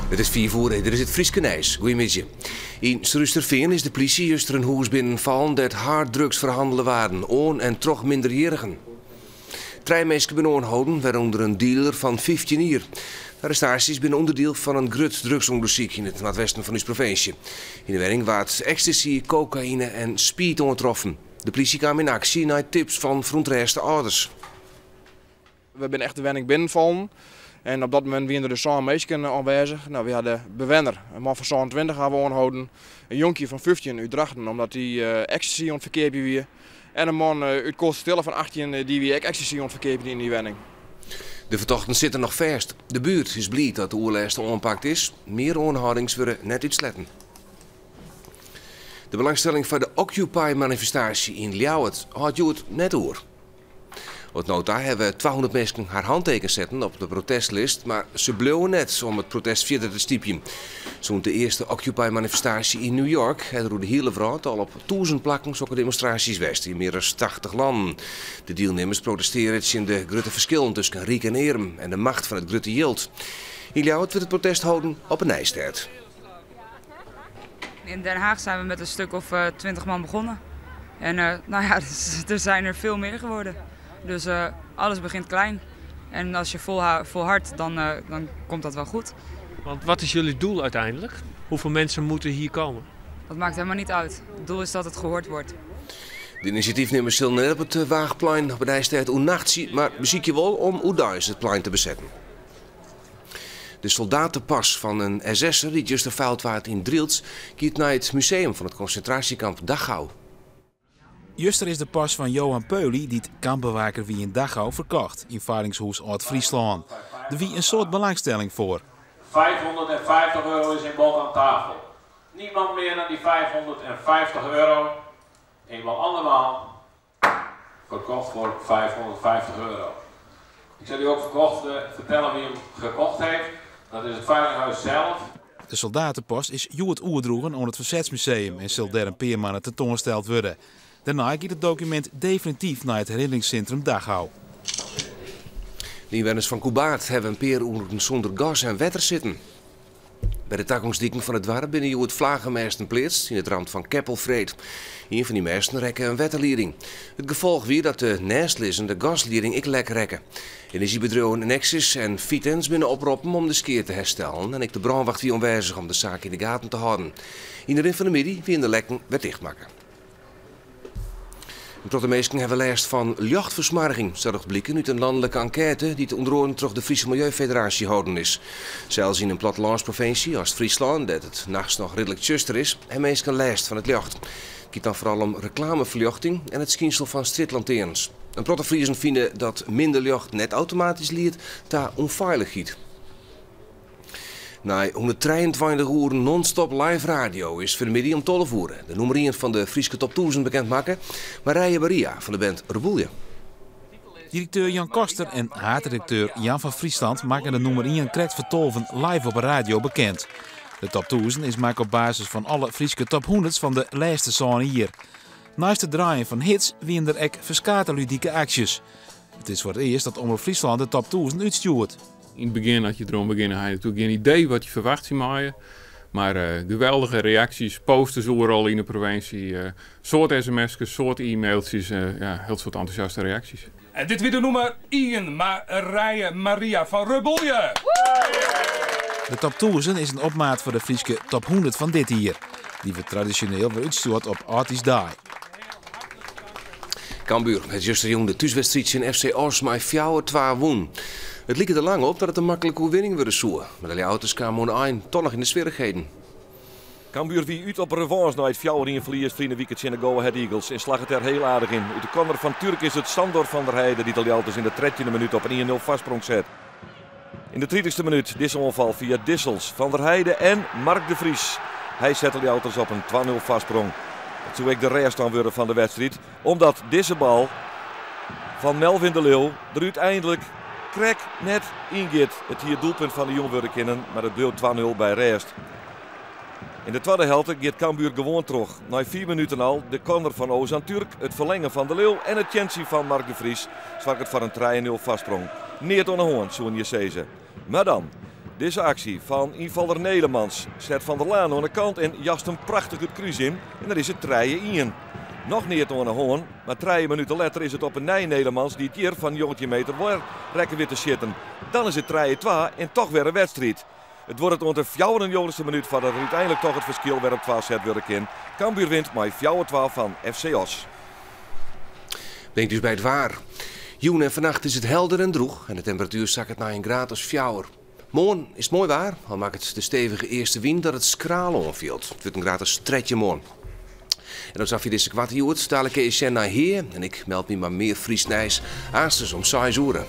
Het is 4 voor, er is het Frieske Nijs. Goedemiddag. In Struisterveen is de politie juist een huis binnenvallen dat harddrugs verhandelen waren, on- en toch minderjarigen. 3 mensen zijn aangehouden, waaronder een dealer van 15 jaar. De arrestaties zijn onderdeel van een groot drugsonderzoek in het noordwesten van onze provincie. In de werking werd ecstasy, cocaïne en speed aangetroffen. De politie kwam in actie na tips van verontreisde ouders. We zijn echt de wenning binnenvallen. En op dat moment waren er dus zo'n meisjes aanwezig. Nou, we hadden bewenner, een man van 27 hebben we aangehouden. Een jonkje van 15 uit Drachten, omdat hij ecstasy aan het verkeerde weer. En een man uit Koolstille van 18 die weer ecstasy aan het verkeerde in die wenning. De verdachten zitten nog vast. De buurt is blij dat de oorlijst aanpakt is. Meer aanhoudings worden net uitsletten. De belangstelling voor de Occupy-manifestatie in Ljouwert houdt het net door. Op nota hebben 200 mensen haar handtekens zetten op de protestlist, maar ze bleven net om het protest verder te stiepen. Zo'n de eerste Occupy-manifestatie in New York hebben er de hele wereld al op 1000 plakken zulke demonstraties geweest in meer dan 80 landen. De deelnemers protesteren in de grote verschillen tussen rijk en arm en de macht van het grote geld. In Ljouwert wordt het protest houden op een Nijstad. In Den Haag zijn we met een stuk of 20 man begonnen. En nou ja, er zijn er veel meer geworden. Dus alles begint klein. En als je volhardt, dan komt dat wel goed. Want wat is jullie doel uiteindelijk? Hoeveel mensen moeten hier komen? Dat maakt helemaal niet uit. Het doel is dat het gehoord wordt. De initiatiefnemers zullen net op het Waagplein op de Nijstad nacht zien, maar beziek je wel om hoe daar is het plein te bezetten. De soldatenpas van een SS'er die juist geveild werd in Driels gaat naar het museum van het concentratiekamp Dachau. Juster is de pas van Johan Peuly, die het kampbewaker wie in Dachau verkocht in Varingshoes Oud-Friesland. Er wie een soort belangstelling voor. 550 euro is in bod aan tafel. Niemand meer dan die 550 euro. Eenmaal andermaal. Verkocht voor 550 euro. Ik zal u ook vertellen wie hem gekocht heeft. Dat is het Veilinghuis zelf. De soldatenpost is Joet oerdroegen aan het Verzetsmuseum en zal daar een paar maanden tentoongesteld worden. Daarna gaat het document definitief naar het herinneringscentrum Dachau. De inwoners van Kubaat hebben een paar uren zonder gas en water zitten. Bij de takkingsdieken van het dorp binnen je het vlaggenmeesten plaatst in het rand van Keppelvreed. Een van die meesten rekken een waterleiding. Het gevolg weer dat de naastlissen de gasleiding ik lek rekken. Energiebedrijven Nexus en Vitens binnen oproepen om de skeer te herstellen en ik de brandwacht weer aanwezig om de zaak in de gaten te houden. In de rin van de middag weer in de lekken weer dichtmaken. De meesten hebben last van luchtversmarging, zou blijken uit een landelijke enquête die onder andere door de Friese Milieufederatie houden is. Zelfs in een plattelandsprovincie als Friesland, dat het nachts nog redelijk tjuster is, hebben mensen last van het lucht. Het gaat dan vooral om reclameverlichting en het schijnsel van straatlantaarns. En Prottenfriesen vinden dat minder lucht net automatisch leidt tot onveiligheid. Na 123 uur non-stop live radio is vanmiddag om 12 uur de nummer 1 van de Frieske Top 1000 bekendmaken, Marije Maria van de band Rebulje. Directeur Jan Koster en haatredacteur Jan van Friesland maken de nummer 1 correct vertolven live op de radio bekend. De Top 1000 is gemaakt op basis van alle Frieske Top 100's van de laatste zone hier. Naast het draaien van hits winnen er ook verschillende ludieke acties. Het is voor het eerst dat Omroep Friesland de Top 1000 uitstuurt. In het begin, als je erom begint, had je natuurlijk geen idee wat je verwacht zou maken. Maar geweldige reacties, posters overal in de provincie, soort sms'jes, soort e-mailtjes, ja, heel soort enthousiaste reacties. En dit weer de nummer 1, Marije Maria van Rebulje. De Top 1000 is een opmaat voor de Frieske Top 100 van dit jaar. Die we traditioneel weer uitstuurt op Artis Day. Cambuur, het juster jong de thuiswedstrijd in FC Os met 4-2 won. Het liep er lang op dat het een makkelijke overwinning werd zoeken. Maar de auto's kwamen aan toch nog in de zwierigheden. Cambuur wie uit op revanche na het 4-1 verlies vrienden weekend in de Go Ahead Eagles en slag het er heel aardig in. Uit de corner van Turk is het Sandor van der Heijden die de auto's in de 13e minuut op een 1-0 vastsprong zet. In de 30e minuut disseonval via Dissels, Van der Heijden en Mark de Vries. Hij zette de auto's op een 2-0 vastsprong. Dat zou ik de rest dan worden van de wedstrijd, omdat deze bal van Melvin de Leeuw er uiteindelijk krek net ingaat. Het hier doelpunt van de jong worden kennen, maar het bleef 2-0 bij rest. In de tweede helft gaat Cambuur gewoon terug. Na 4 minuten al de corner van Ozan Turk, het verlengen van de Leeuw en het chancy van Mark de Vries. Zwak het voor een 3-0 vastsprong. Neert aan de hoorn, zo'n je zeggen. Maar dan, Deze actie van invaller Nederlands zet Van der Laan aan de kant en jast hem prachtig het kruis in. En dan is het 3-1. Nog niet aan de hoorn, maar 3 minuten later is het op een Nederlands die het hier van jongetje meter weer rekken weer te zitten. Dan is het 3-2 en toch weer een wedstrijd. Het wordt het onder de 94e minuut voordat er uiteindelijk toch het verschil weer op 12 zet worden kan. Cambuur wint met 4-12 van FC Os. Denk dus bij het waar. Joen en vannacht is het helder en droog en de temperatuur zakt naar 1 graad als 4. Morgen is het mooi waar, al maakt het de stevige eerste wind dat het skralen onvielt. Het wordt een graad als tretje morgen. En dan zag je deze kwartier, dadelijk is Sjen naar hier en ik meld me maar meer Fries Nijs, aasters om 6 uur.